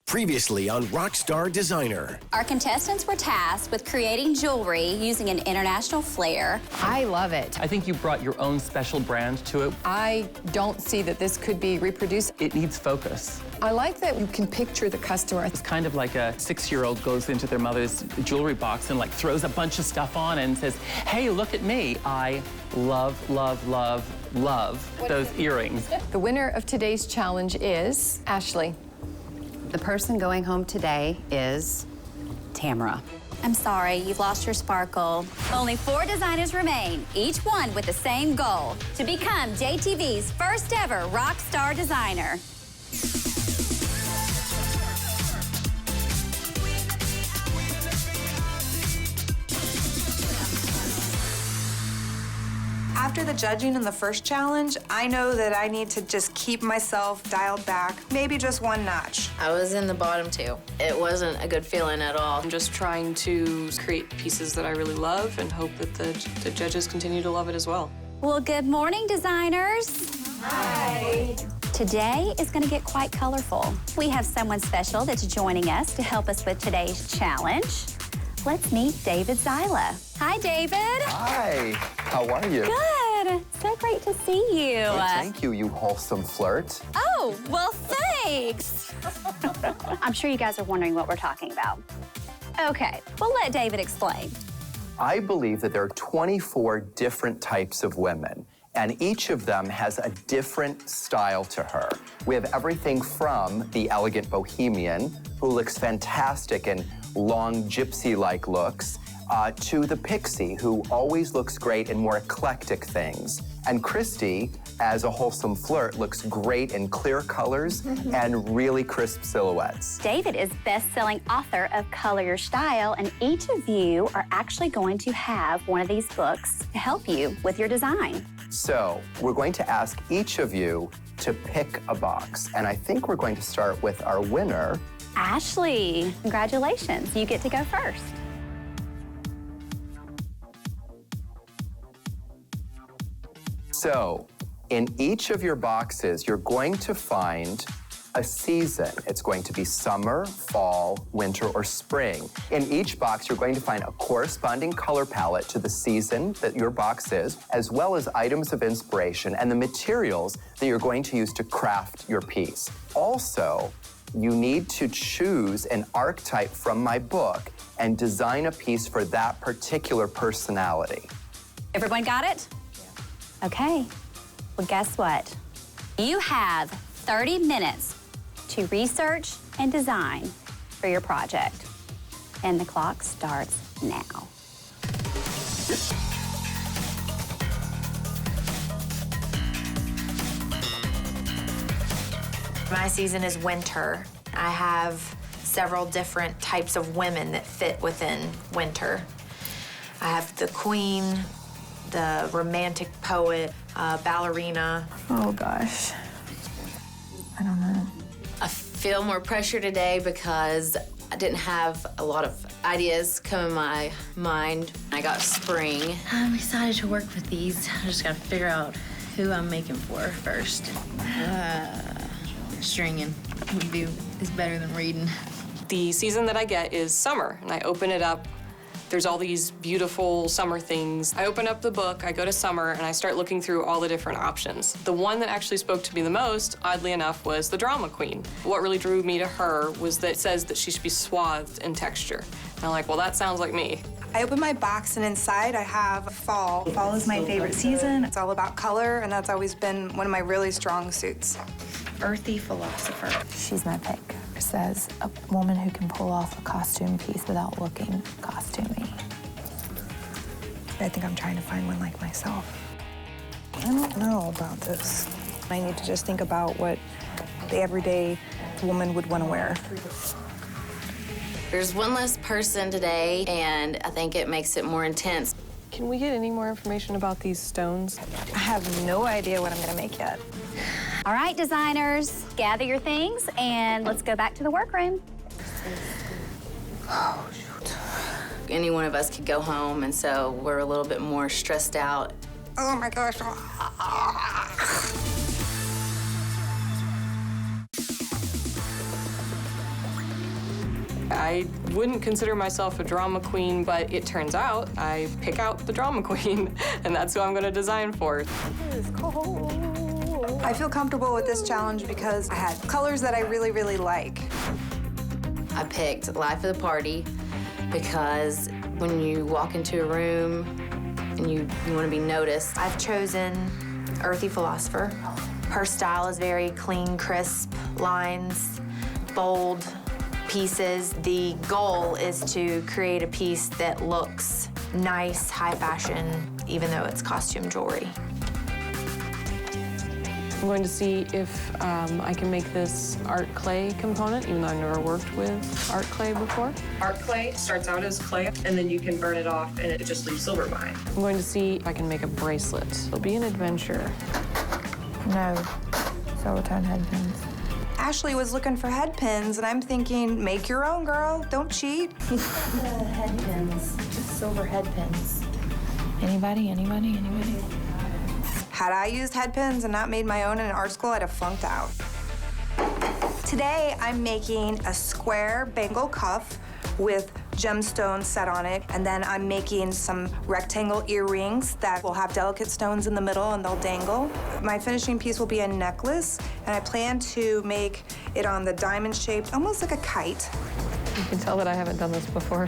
Previously on Rock Star Designer. Our contestants were tasked with creating jewelry using an international flair. I love it. I think you brought your own special brand to it. I don't see that this could be reproduced. It needs focus. I like that you can picture the customer. It's kind of like a 6-year-old goes into their mother's jewelry box and like throws a bunch of stuff on and says, hey, look at me. I love, love, love, love those earrings. The winner of today's challenge is Ashley. The person going home today is Tamara. I'm sorry, you've lost your sparkle. Only 4 designers remain, each one with the same goal, to become JTV's first ever Rock Star Designer. After the judging in the first challenge, I know that I need to just keep myself dialed back, maybe just one notch. I was in the bottom 2. It wasn't a good feeling at all. I'm just trying to create pieces that I really love and hope that the judges continue to love it as well. Well, good morning, designers. Hi. Today is going to get quite colorful. We have someone special that's joining us to help us with today's challenge. Let's meet David Zyla. Hi, David. Hi, how are you? Good. So great to see you. Oh, thank you, you wholesome flirt. Oh, well, thanks. I'm sure you guys are wondering what we're talking about. Okay, we'll let David explain. I believe that there are 24 different types of women, and each of them has a different style to her. We have everything from the elegant bohemian, who looks fantastic in long gypsy-like looks, to the pixie, who always looks great in more eclectic things. And Christy, as a wholesome flirt, looks great in clear colors and really crisp silhouettes. David is best-selling author of Color Your Style, and each of you are actually going to have one of these books to help you with your design. So we're going to ask each of you to pick a box, and I think we're going to start with our winner. Ashley, congratulations. You get to go first. So, in each of your boxes, you're going to find a season. It's going to be summer, fall, winter, or spring. In each box, you're going to find a corresponding color palette to the season that your box is, as well as items of inspiration and the materials that you're going to use to craft your piece. Also, you need to choose an archetype from my book and design a piece for that particular personality. Everyone got it? Yeah. Okay. Well, guess what? You have 30 minutes to research and design for your project. And the clock starts now. My season is winter. I have several different types of women that fit within winter. I have the queen, the romantic poet, ballerina. Oh, gosh. I don't know. I feel more pressure today because I didn't have a lot of ideas come in my mind. I got spring. I'm excited to work with these. I just gotta figure out who I'm making for first. Stringing is better than reading. The season that I get is summer, and I open it up. There's all these beautiful summer things. I open up the book, I go to summer, and I start looking through all the different options. The one that actually spoke to me the most, oddly enough, was the drama queen. What really drew me to her was that it says that she should be swathed in texture. And I'm like, well, that sounds like me. I open my box, and inside I have fall. Fall is my favorite season. It's all about color, and that's always been one of my really strong suits. Earthy Philosopher. She's my pick. It says a woman who can pull off a costume piece without looking costumey. I think I'm trying to find one like myself. I don't know about this. I need to just think about what the everyday woman would want to wear. There's one less person today, and I think it makes it more intense. Can we get any more information about these stones? I have no idea what I'm going to make yet. All right, designers, gather your things and let's go back to the workroom. Oh, shoot. Any one of us could go home, and so we're a little bit more stressed out. Oh my gosh. I wouldn't consider myself a drama queen, but it turns out I pick out the drama queen, and that's who I'm gonna design for. I feel comfortable with this challenge because I had colors that I really, really like. I picked Life of the Party because when you walk into a room and you want to be noticed. I've chosen Earthy Philosopher. Her style is very clean, crisp lines, bold pieces. The goal is to create a piece that looks nice, high fashion, even though it's costume jewelry. I'm going to see if I can make this art clay component, even though I've never worked with art clay before. Art clay starts out as clay, and then you can burn it off, and it just leaves silver behind. I'm going to see if I can make a bracelet. It'll be an adventure. No, silver-tone head pins. Ashley was looking for head pins, and I'm thinking, make your own, girl. Don't cheat. Head pins, just silver head pins. Anybody? Had I used head pins and not made my own in art school, I'd have flunked out. Today, I'm making a square bangle cuff with gemstones set on it, and then I'm making some rectangle earrings that will have delicate stones in the middle and they'll dangle. My finishing piece will be a necklace, and I plan to make it on the diamond-shaped, almost like a kite. You can tell that I haven't done this before.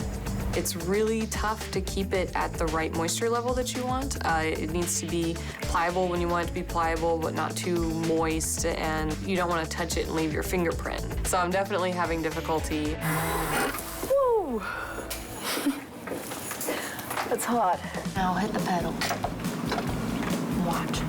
It's really tough to keep it at the right moisture level that you want. It needs to be pliable when you want it to be pliable, but not too moist, and you don't want to touch it and leave your fingerprint. So I'm definitely having difficulty. Woo! It's hot. Now hit the pedal. Watch.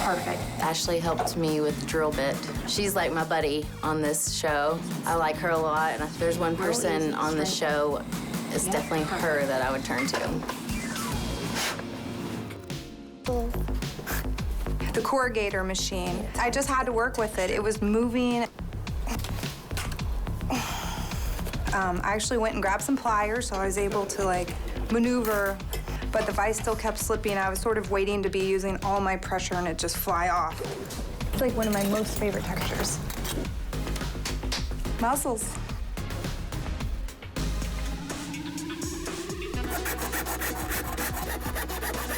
Perfect. Ashley helped me with the drill bit. She's like my buddy on this show. I like her a lot, and if there's one person on the show, it's definitely her that I would turn to. The corrugator machine. I just had to work with it. It was moving. I actually went and grabbed some pliers, so I was able to maneuver, but the vise still kept slipping. I was sort of waiting to be using all my pressure and it just fly off. It's like one of my most favorite textures. Muscles.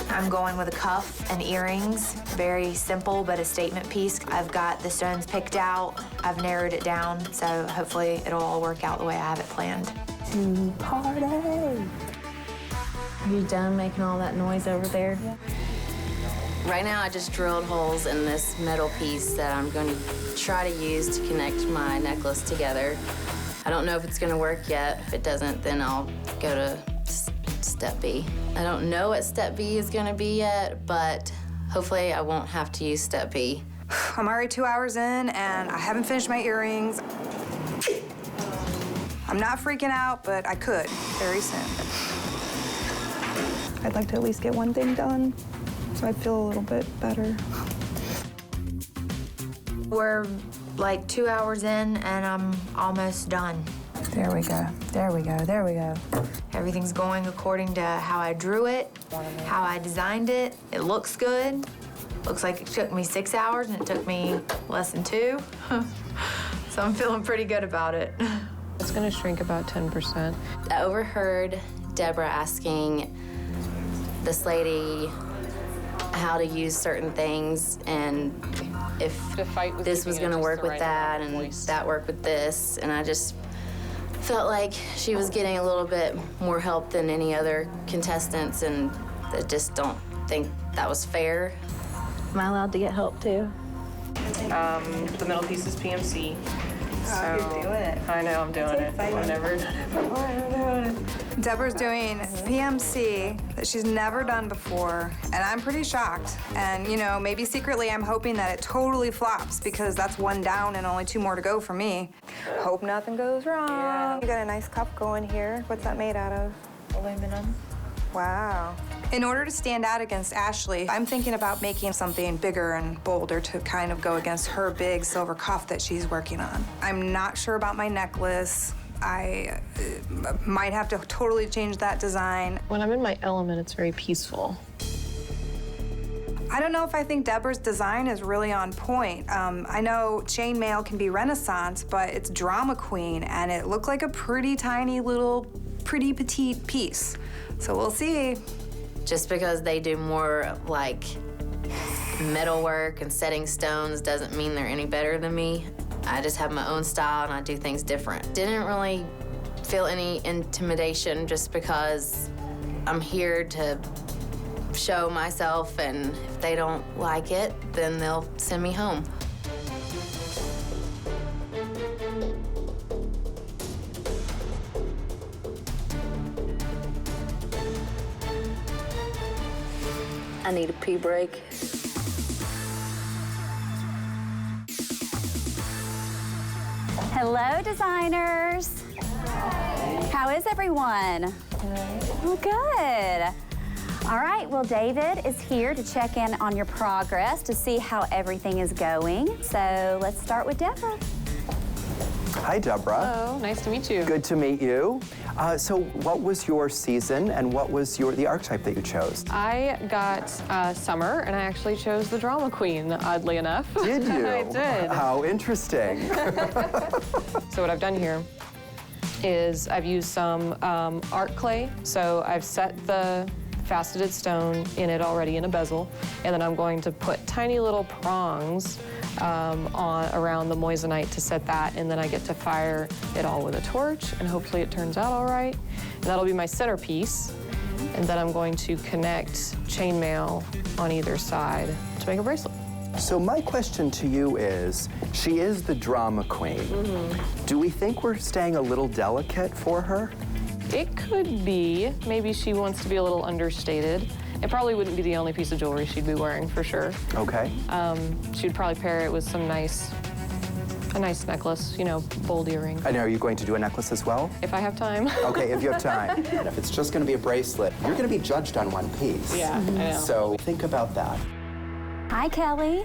I'm going with a cuff and earrings. Very simple, but a statement piece. I've got the stones picked out. I've narrowed it down, so hopefully it'll all work out the way I have it planned. Party! Are you done making all that noise over there? Yeah. Right now, I just drilled holes in this metal piece that I'm going to try to use to connect my necklace together. I don't know if it's going to work yet. If it doesn't, then I'll go to step B. I don't know what step B is going to be yet, but hopefully I won't have to use step B. I'm already 2 hours in, and I haven't finished my earrings. I'm not freaking out, but I could very soon. I'd like to at least get one thing done, so I feel a little bit better. We're like 2 hours in, and I'm almost done. There we go. There we go. There we go. Everything's going according to how I drew it, how I designed it. It looks good. Looks like it took me 6 hours, and it took me less than 2. So I'm feeling pretty good about it. It's going to shrink about 10%. I overheard Deborah asking this lady how to use certain things and if this was going to work with that and that worked with this, and I just felt like she was getting a little bit more help than any other contestants, and I just don't think that was fair. Am I allowed to get help too? The middle piece is PMC. You're doing it. I know, I'm doing it. I've never done it before. I'm doing it. Deborah's doing PMC that she's never done before, and I'm pretty shocked. And, maybe secretly I'm hoping that it totally flops because that's one down and only 2 more to go for me. Hope nothing goes wrong. Yeah. You got a nice cup going here. What's that made out of? Aluminum. Wow. In order to stand out against Ashley, I'm thinking about making something bigger and bolder to kind of go against her big silver cuff that she's working on. I'm not sure about my necklace. I might have to totally change that design. When I'm in my element, it's very peaceful. I don't know if I think Deborah's design is really on point. I know chainmail can be Renaissance, but it's drama queen, and it looked like a pretty tiny little, pretty petite piece. So we'll see. Just because they do more like metalwork and setting stones doesn't mean they're any better than me. I just have my own style and I do things different. Didn't really feel any intimidation just because I'm here to show myself, and if they don't like it, then they'll send me home. I need a pee break. Hello, designers. How is everyone? Well, good. All right, well, David is here to check in on your progress to see how everything is going. So let's start with Deborah. Hi, Deborah. Hello, nice to meet you. Good to meet you. So what was your season and what was the archetype that you chose? I got summer, and I actually chose the drama queen, oddly enough. Did you? I did. How interesting. So what I've done here is I've used some art clay. So I've set the faceted stone in it already in a bezel, and then I'm going to put tiny little prongs around the moissanite to set that, and then I get to fire it all with a torch, and hopefully it turns out all right. And that'll be my centerpiece, and then I'm going to connect chainmail on either side to make a bracelet. So my question to you is, she is the drama queen. Do we think we're staying a little delicate for her? It could be. Maybe she wants to be a little understated. It probably wouldn't be the only piece of jewelry she'd be wearing, for sure. Okay. She'd probably pair it with some a nice necklace, you know, bold earring. And are you going to do a necklace as well? If I have time. Okay, if you have time. And if it's just going to be a bracelet, you're going to be judged on one piece. Yeah, I know. So think about that. Hi, Kelly.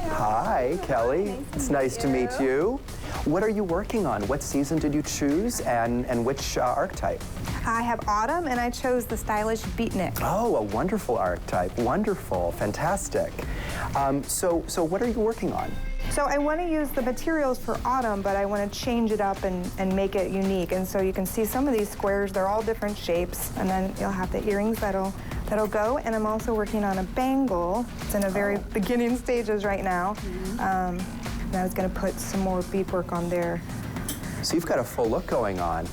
Hi, Kelly. It's nice to meet you. What are you working on? What season did you choose, and which archetype? I have autumn, and I chose the stylish beatnik. Oh, a wonderful archetype. Wonderful. Fantastic. So what are you working on? So I want to use the materials for autumn, but I want to change it up and make it unique. And so you can see some of these squares, they're all different shapes, and then you'll have the earrings that'll go. And I'm also working on a bangle. It's in a very beginning stages right now. And I was going to put some more beadwork on there. So you've got a full look going on.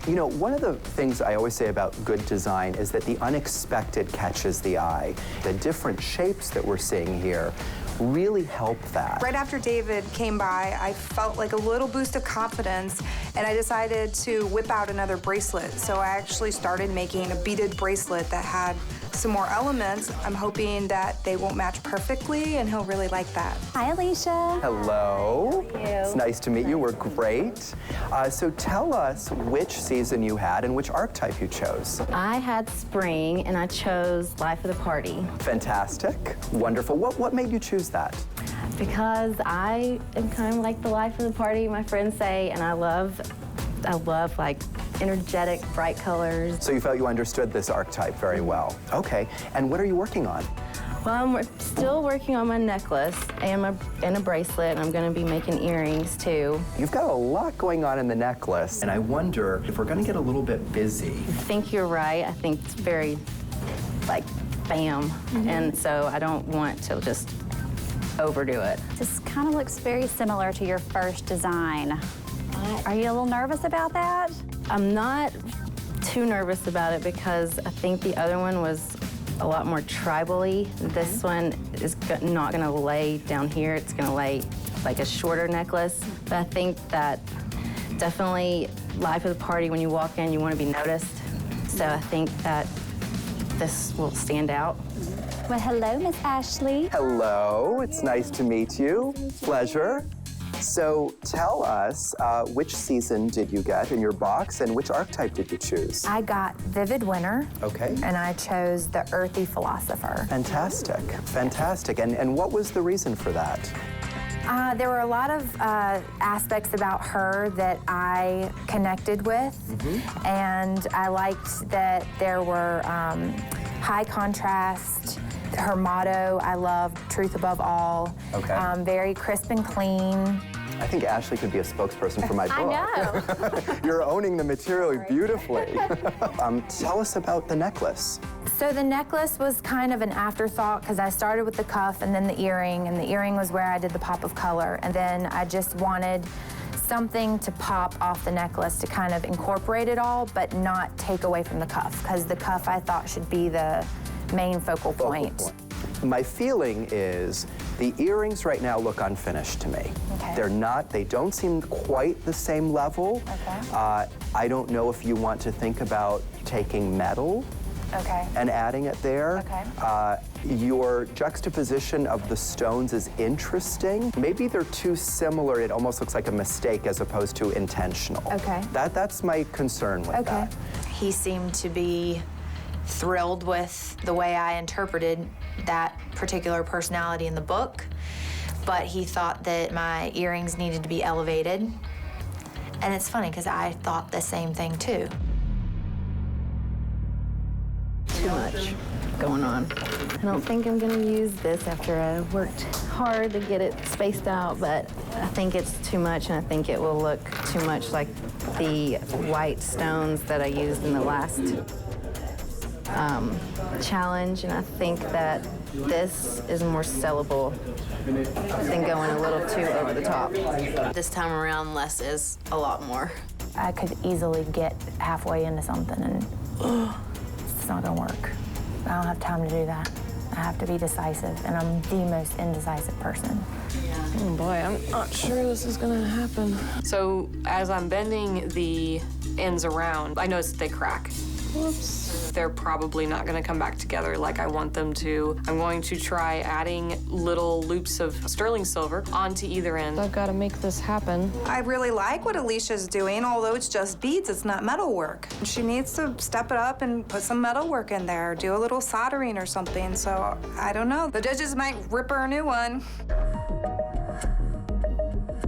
You know, one of the things I always say about good design is that the unexpected catches the eye. The different shapes that we're seeing here really help that. Right after David came by, I felt like a little boost of confidence, and I decided to whip out another bracelet. So I actually started making a beaded bracelet that had some more elements. I'm hoping that they won't match perfectly, and he'll really like that. Hi, Alicia. Hello. How are you? It's nice to meet you. We're great. So tell us which season you had and which archetype you chose. I had spring, and I chose Life of the Party. Fantastic. Wonderful. What made you choose that? Because I am kind of like the life of the party, my friends say, and I love like energetic, bright colors. So you felt you understood this archetype very well. Okay. And what are you working on? Well, I'm still working on my necklace and a bracelet, and I'm going to be making earrings too. You've got a lot going on in the necklace, and I wonder if we're going to get a little bit busy. I think you're right. I think it's very, like, bam. And so I don't want to just overdo it. This kind of looks very similar to your first design. Are you a little nervous about that? I'm not too nervous about it because I think the other one was a lot more tribal-y. This one is not going to lay down here. It's going to lay like a shorter necklace. But I think that definitely Life of the Party, when you walk in, you want to be noticed. So I think that this will stand out. Well, hello, Miss Ashley. Hello. It's nice to meet you. Pleasure. So tell us, which season did you get in your box, and which archetype did you choose? I got Vivid Winter. Okay. And I chose the Earthy Philosopher. Fantastic. Fantastic. And what was the reason for that? There were a lot of aspects about her that I connected with, and I liked that there were high contrast Her motto, I love truth above all. Okay. Very crisp and clean. I think Ashley could be a spokesperson for my book. I know. You're owning the material beautifully. Tell us about the necklace. So the necklace was kind of an afterthought because I started with the cuff and then the earring, and the earring was where I did the pop of color. And then I just wanted something to pop off the necklace to kind of incorporate it all, but not take away from the cuff, because the cuff I thought should be the main focal point. My feeling is the earrings right now look unfinished to me. Okay. They don't seem quite the same level. Okay. I don't know if you want to think about taking metal Okay. and adding it there. Okay. Your juxtaposition of the stones is interesting. Maybe they're too similar. It almost looks like a mistake as opposed to intentional. Okay. That's my concern with that. He seemed to be thrilled with the way I interpreted that particular personality in the book, but he thought that my earrings needed to be elevated. And it's funny because I thought the same thing too. Too much going on. I don't think I'm gonna use this after I worked hard to get it spaced out, but I think it's too much, and I think it will look too much like the white stones that I used in the last challenge, and I think that this is more sellable than going a little too over the top. This time around, less is a lot more. I could easily get halfway into something and it's not gonna work. I don't have time to do that. I have to be decisive, and I'm the most indecisive person. Oh boy, I'm not sure this is gonna happen. So as I'm bending the ends around, I notice that they crack. Whoops. They're probably not gonna come back together like I want them to. I'm going to try adding little loops of sterling silver onto either end. I've gotta make this happen. I really like what Alicia's doing, although it's just beads, it's not metal work. She needs to step it up and put some metal work in there, do a little soldering or something, so I don't know. The judges might rip her a new one.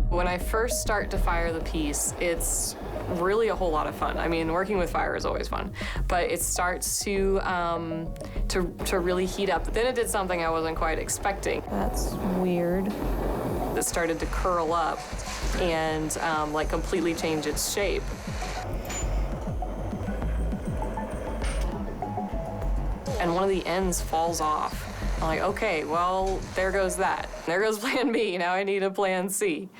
When I first start to fire the piece, it's really a whole lot of fun. I mean, working with fire is always fun, but it starts to really heat up. But then it did something I wasn't quite expecting. That's weird. It started to curl up and like completely change its shape. And one of the ends falls off. I'm like, okay, well, there goes that. There goes plan B. Now I need a plan C.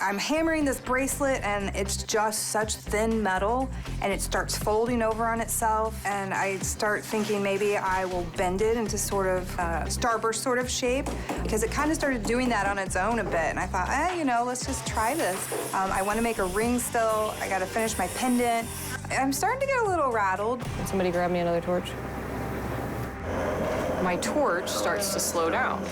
I'm hammering this bracelet, and it's just such thin metal, and it starts folding over on itself, and I start thinking maybe I will bend it into sort of starburst sort of shape, because it kind of started doing that on its own a bit, and I thought, you know, let's just try this. I want to make a ring still. I got to finish my pendant. I'm starting to get a little rattled. Can somebody grab me another torch? My torch starts to slow down.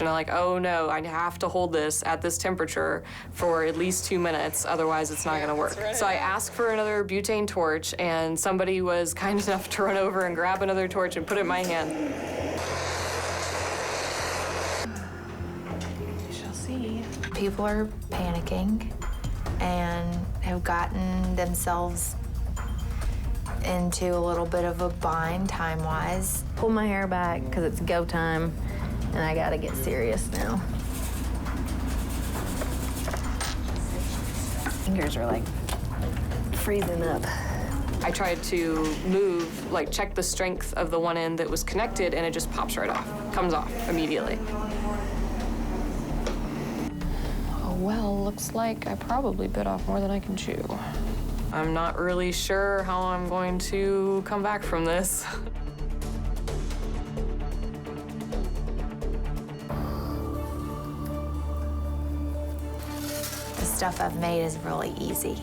And I'm like, oh no, I have to hold this at this temperature for at least 2 minutes, otherwise it's not gonna work. So I asked for another butane torch, and somebody was kind enough to run over and grab another torch and put it in my hand. We shall see. People are panicking and have gotten themselves into a little bit of a bind time-wise. Pull my hair back because it's go time, and I gotta get serious now. Fingers are like freezing up. I tried to move, like check the strength of the one end that was connected, and it just pops right off, comes off immediately. Oh well, looks like I probably bit off more than I can chew. I'm not really sure how I'm going to come back from this. The stuff I've made is really easy.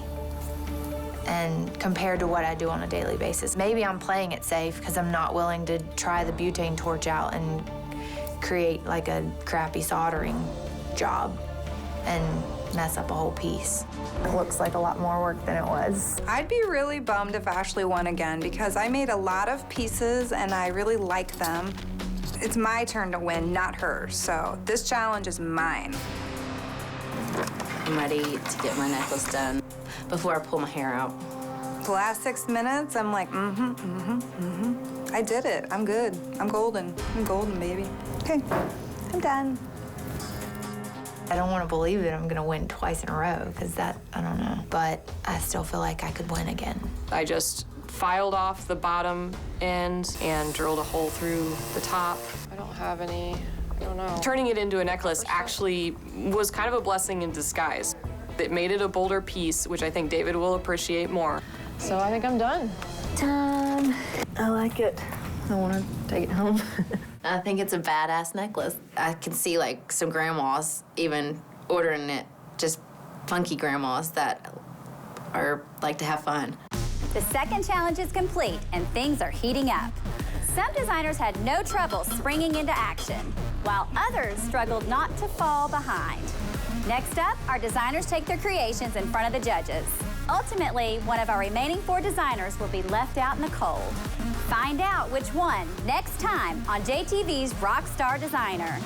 And compared to what I do on a daily basis, maybe I'm playing it safe because I'm not willing to try the butane torch out and create like a crappy soldering job and mess up a whole piece. It looks like a lot more work than it was. I'd be really bummed if Ashley won again, because I made a lot of pieces and I really like them. It's my turn to win, not hers, so this challenge is mine. I'm ready to get my necklace done before I pull my hair out. The last 6 minutes, I'm like, I did it. I'm good. I'm golden. I'm golden, baby. Okay, I'm done. I don't want to believe that I'm going to win twice in a row, because that, I don't know. But I still feel like I could win again. I just filed off the bottom end and drilled a hole through the top. I don't have any, I don't know. Turning it into a necklace actually was kind of a blessing in disguise. It made it a bolder piece, which I think David will appreciate more. So I think I'm done. Done. I like it. I want to take it home. I think it's a badass necklace. I can see like some grandmas even ordering it, just funky grandmas that are like to have fun. The second challenge is complete and things are heating up. Some designers had no trouble springing into action, while others struggled not to fall behind. Next up, our designers take their creations in front of the judges. Ultimately, one of our remaining 4 designers will be left out in the cold. Find out which one next time on JTV's Rock Star Designer.